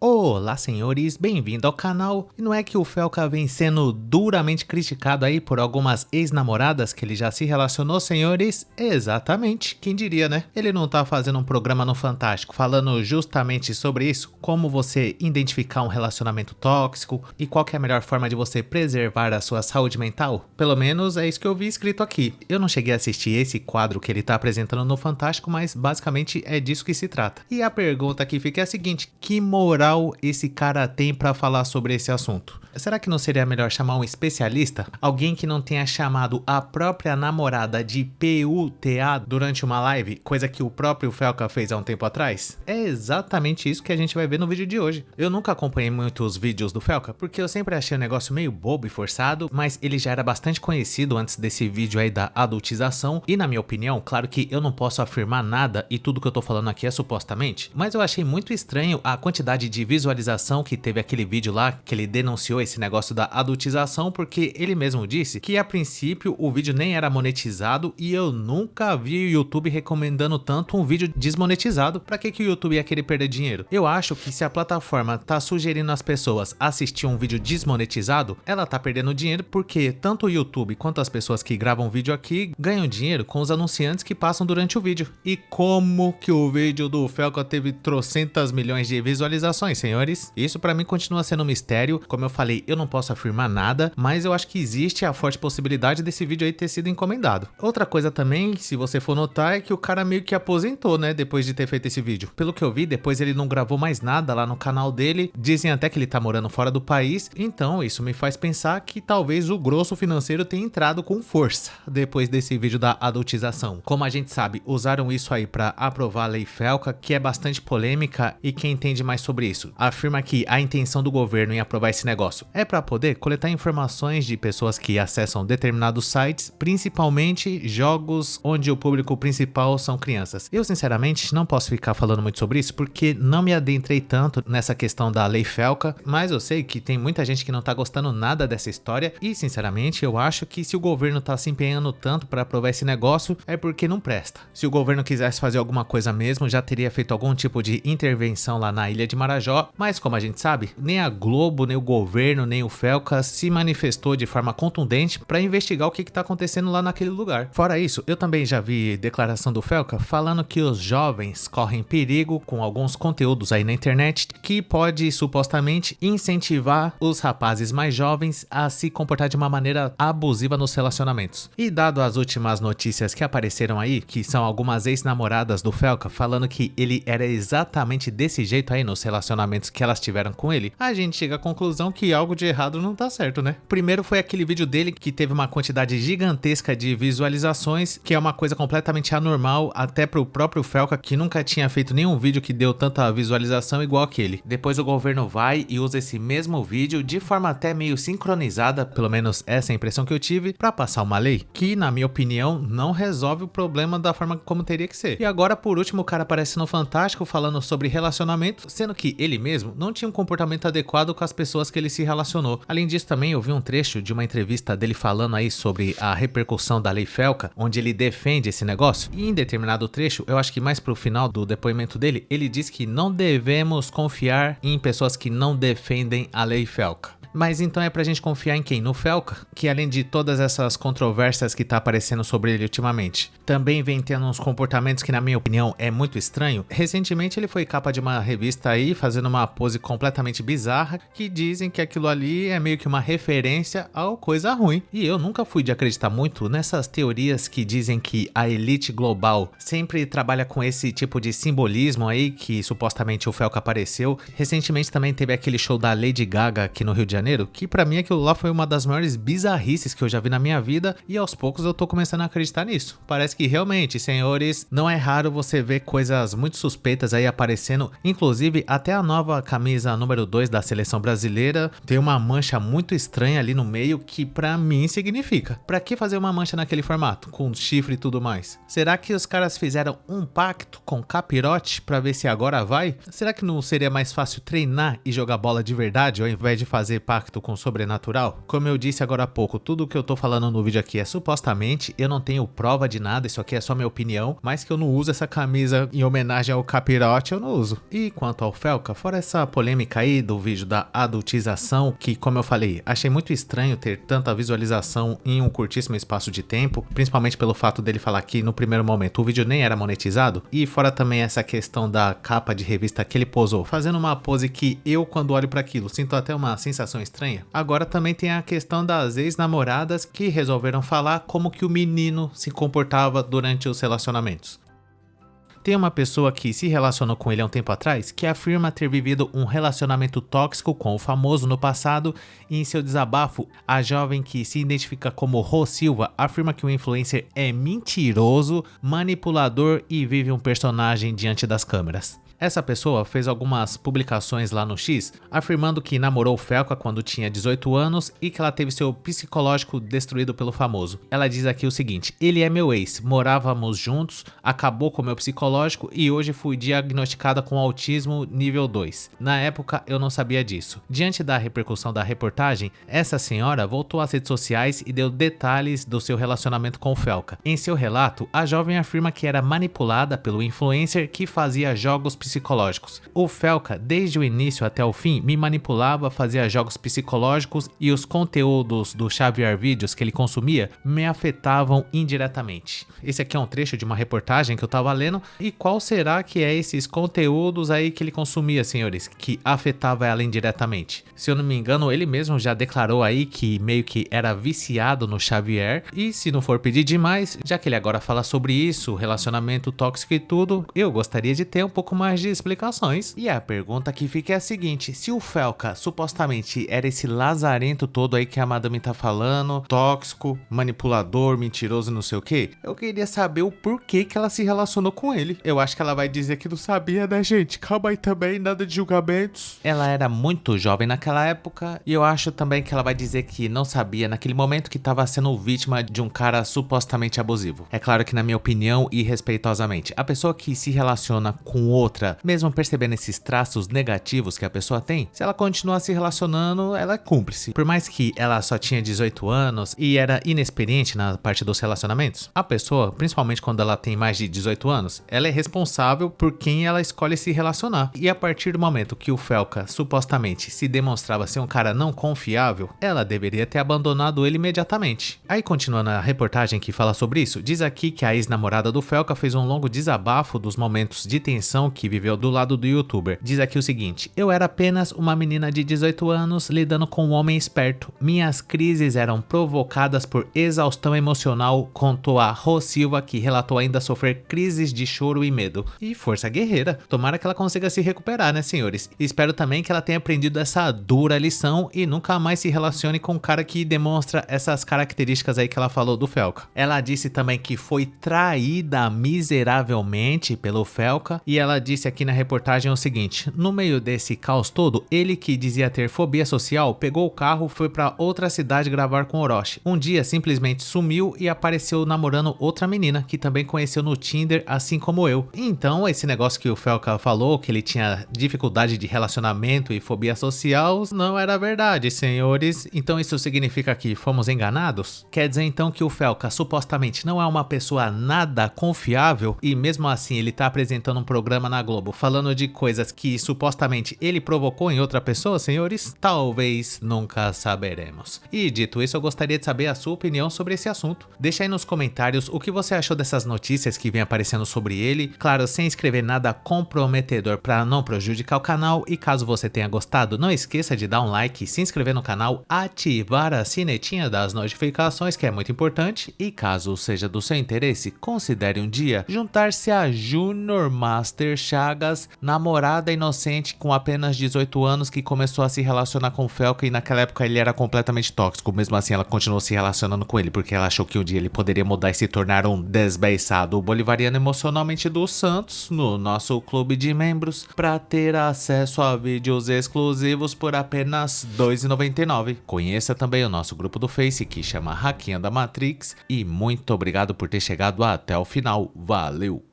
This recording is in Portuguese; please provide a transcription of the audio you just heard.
Olá, senhores, bem-vindo ao canal. E não é que o Felca vem sendo duramente criticado aí por algumas ex-namoradas que ele já se relacionou, senhores? Exatamente, quem diria, né? Ele não tá fazendo um programa no Fantástico falando justamente sobre isso, como você identificar um relacionamento tóxico e qual que é a melhor forma de você preservar a sua saúde mental? Pelo menos é isso que eu vi escrito aqui. Eu não cheguei a assistir esse quadro que ele tá apresentando no Fantástico, mas basicamente é disso que se trata. E a pergunta que fica é a seguinte: que moral esse cara tem para falar sobre esse assunto? Será que não seria melhor chamar um especialista? Alguém que não tenha chamado a própria namorada de PUTA durante uma live, coisa que o próprio Felca fez há um tempo atrás? É exatamente isso que a gente vai ver no vídeo de hoje. Eu nunca acompanhei muitos vídeos do Felca, porque eu sempre achei o negócio meio bobo e forçado, mas ele já era bastante conhecido antes desse vídeo aí da adultização, e na minha opinião, claro que eu não posso afirmar nada e tudo que eu tô falando aqui é supostamente, mas eu achei muito estranho a quantidade de visualização que teve aquele vídeo lá, que ele denunciou esse negócio da adultização, porque ele mesmo disse que a princípio o vídeo nem era monetizado e eu nunca vi o YouTube recomendando tanto um vídeo desmonetizado. Pra que o YouTube ia querer perder dinheiro? Eu acho que se a plataforma tá sugerindo às pessoas assistir um vídeo desmonetizado, ela tá perdendo dinheiro, porque tanto o YouTube quanto as pessoas que gravam vídeo aqui ganham dinheiro com os anunciantes que passam durante o vídeo. E como que o vídeo do Felca teve trocentas milhões de visualizações, senhores? Isso pra mim continua sendo um mistério. Como eu falei, eu não posso afirmar nada, mas eu acho que existe a forte possibilidade desse vídeo aí ter sido encomendado. Outra coisa também, se você for notar, é que o cara meio que aposentou, né, depois de ter feito esse vídeo. Pelo que eu vi, depois ele não gravou mais nada lá no canal dele. Dizem até que ele tá morando fora do país, então isso me faz pensar que talvez o grosso financeiro tenha entrado com força depois desse vídeo da adultização. Como a gente sabe, usaram isso aí pra aprovar a Lei Felca, que é bastante polêmica, e quem entende mais sobre isso afirma que a intenção do governo em aprovar esse negócio é para poder coletar informações de pessoas que acessam determinados sites, principalmente jogos onde o público principal são crianças. Eu sinceramente não posso ficar falando muito sobre isso porque não me adentrei tanto nessa questão da Lei Felca, mas eu sei que tem muita gente que não tá gostando nada dessa história e sinceramente eu acho que se o governo tá se empenhando tanto para aprovar esse negócio é porque não presta. Se o governo quisesse fazer alguma coisa mesmo, já teria feito algum tipo de intervenção lá na Ilha de Marajó, mas como a gente sabe, nem a Globo, nem o governo, nem o Felca se manifestou de forma contundente para investigar o que está acontecendo lá naquele lugar. Fora isso, eu também já vi declaração do Felca falando que os jovens correm perigo com alguns conteúdos aí na internet que pode supostamente incentivar os rapazes mais jovens a se comportar de uma maneira abusiva nos relacionamentos. E dado as últimas notícias que apareceram aí, que são algumas ex-namoradas do Felca falando que ele era exatamente desse jeito aí nos relacionamentos que elas tiveram com ele, a gente chega à conclusão que algo de errado não tá certo, né? Primeiro foi aquele vídeo dele que teve uma quantidade gigantesca de visualizações, que é uma coisa completamente anormal até pro próprio Felca, que nunca tinha feito nenhum vídeo que deu tanta visualização igual aquele. Depois o governo vai e usa esse mesmo vídeo de forma até meio sincronizada, pelo menos essa é a impressão que eu tive, pra passar uma lei que, na minha opinião, não resolve o problema da forma como teria que ser. E agora, por último, o cara aparece no Fantástico falando sobre relacionamento, sendo que ele mesmo não tinha um comportamento adequado com as pessoas que ele se relacionou. Além disso, também eu vi um trecho de uma entrevista dele falando aí sobre a repercussão da Lei Felca, onde ele defende esse negócio, e em determinado trecho, eu acho que mais pro final do depoimento dele, ele diz que não devemos confiar em pessoas que não defendem a Lei Felca. Mas então é pra gente confiar em quem? No Felca? Que além de todas essas controvérsias que tá aparecendo sobre ele ultimamente, também vem tendo uns comportamentos que na minha opinião é muito estranho. Recentemente ele foi capa de uma revista aí, fazendo uma pose completamente bizarra, que dizem que aquilo ali é meio que uma referência ao coisa ruim. E eu nunca fui de acreditar muito nessas teorias que dizem que a elite global sempre trabalha com esse tipo de simbolismo aí, que supostamente o Felca apareceu. Recentemente também teve aquele show da Lady Gaga aqui no Rio de Janeiro, que pra mim aquilo lá foi uma das maiores bizarrices que eu já vi na minha vida, e aos poucos eu tô começando a acreditar nisso. Parece que realmente, senhores, não é raro você ver coisas muito suspeitas aí aparecendo, inclusive até a nova camisa número 2 da seleção brasileira tem uma mancha muito estranha ali no meio que pra mim significa. Pra que fazer uma mancha naquele formato, com chifre e tudo mais? Será que os caras fizeram um pacto com capirote pra ver se agora vai? Será que não seria mais fácil treinar e jogar bola de verdade ao invés de fazer pacto com o sobrenatural? Como eu disse agora há pouco, tudo que eu tô falando no vídeo aqui é supostamente, eu não tenho prova de nada, isso aqui é só minha opinião, mas que eu não uso essa camisa em homenagem ao Capirote, eu não uso. E quanto ao Felca, fora essa polêmica aí do vídeo da adultização, que como eu falei, achei muito estranho ter tanta visualização em um curtíssimo espaço de tempo, principalmente pelo fato dele falar que no primeiro momento o vídeo nem era monetizado, e fora também essa questão da capa de revista que ele posou, fazendo uma pose que eu, quando olho para aquilo, sinto até uma sensação estranha. Agora também tem a questão das ex-namoradas que resolveram falar como que o menino se comportava durante os relacionamentos. Tem uma pessoa que se relacionou com ele há um tempo atrás que afirma ter vivido um relacionamento tóxico com o famoso no passado, e em seu desabafo, a jovem que se identifica como Rô Silva afirma que o influencer é mentiroso, manipulador e vive um personagem diante das câmeras. Essa pessoa fez algumas publicações lá no X, afirmando que namorou o Felca quando tinha 18 anos e que ela teve seu psicológico destruído pelo famoso. Ela diz aqui o seguinte: ele é meu ex, morávamos juntos, acabou com meu psicológico e hoje fui diagnosticada com autismo nível 2. Na época eu não sabia disso. Diante da repercussão da reportagem, essa senhora voltou às redes sociais e deu detalhes do seu relacionamento com o Felca. Em seu relato, a jovem afirma que era manipulada pelo influencer que fazia jogos psicológicos. O Felca, desde o início até o fim, me manipulava, fazia jogos psicológicos e os conteúdos do Xavier Vídeos que ele consumia me afetavam indiretamente. Esse aqui é um trecho de uma reportagem que eu tava lendo. E qual será que é esses conteúdos aí que ele consumia, senhores, que afetava ela indiretamente? Se eu não me engano, ele mesmo já declarou aí que meio que era viciado no Xavier. E se não for pedir demais, já que ele agora fala sobre isso, relacionamento tóxico e tudo, eu gostaria de ter um pouco mais de explicações. E a pergunta que fica é a seguinte: se o Felca supostamente era esse lazarento todo aí que a madame tá falando, tóxico, manipulador, mentiroso, não sei o que, eu queria saber o porquê que ela se relacionou com ele. Eu acho que ela vai dizer que não sabia, né, gente? Calma aí também, nada de julgamentos. Ela era muito jovem naquela época e eu acho também que ela vai dizer que não sabia naquele momento que tava sendo vítima de um cara supostamente abusivo. É claro que na minha opinião e respeitosamente, a pessoa que se relaciona com outra, mesmo percebendo esses traços negativos que a pessoa tem, se ela continuar se relacionando, ela é cúmplice. Por mais que ela só tinha 18 anos e era inexperiente na parte dos relacionamentos, a pessoa, principalmente quando ela tem mais de 18 anos, ela é responsável por quem ela escolhe se relacionar. E a partir do momento que o Felca supostamente se demonstrava ser um cara não confiável, ela deveria ter abandonado ele imediatamente. Aí, continuando a reportagem que fala sobre isso, diz aqui que a ex-namorada do Felca fez um longo desabafo dos momentos de tensão que viveu do lado do youtuber. Diz aqui o seguinte: eu era apenas uma menina de 18 anos lidando com um homem esperto. Minhas crises eram provocadas por exaustão emocional, contou a Rô Silva, que relatou ainda sofrer crises de choro e medo. E força guerreira. Tomara que ela consiga se recuperar, né, senhores? Espero também que ela tenha aprendido essa dura lição e nunca mais se relacione com um cara que demonstra essas características aí que ela falou do Felca. Ela disse também que foi traída miseravelmente pelo Felca e ela disse aqui na reportagem o seguinte: no meio desse caos todo, ele, que dizia ter fobia social, pegou o carro e foi para outra cidade gravar com Orochi. Um dia simplesmente sumiu e apareceu namorando outra menina que também conheceu no Tinder, assim como eu. Então esse negócio que o Felca falou, que ele tinha dificuldade de relacionamento e fobia social, não era verdade, senhores. Então isso significa que fomos enganados? Quer dizer então que o Felca supostamente não é uma pessoa nada confiável e mesmo assim ele tá apresentando um programa na Globo falando de coisas que supostamente ele provocou em outra pessoa, senhores? Talvez nunca saberemos. E dito isso, eu gostaria de saber a sua opinião sobre esse assunto. Deixa aí nos comentários o que você achou dessas notícias que vem aparecendo sobre ele, claro, sem escrever nada comprometedor para não prejudicar o canal. E caso você tenha gostado, não esqueça de dar um like, se inscrever no canal, ativar a sinetinha das notificações, que é muito importante. E caso seja do seu interesse, considere um dia juntar-se a Junior Master Chagas, namorada inocente com apenas 18 anos que começou a se relacionar com o Felca e naquela época ele era completamente tóxico. Mesmo assim ela continuou se relacionando com ele porque ela achou que um dia ele poderia mudar e se tornar um desbeiçado bolivariano emocionalmente dos Santos no nosso clube de membros para ter acesso a vídeos exclusivos por apenas R$ 2,99. Conheça também o nosso grupo do Face que chama Hackeando a Matrix e muito obrigado por ter chegado até o final. Valeu!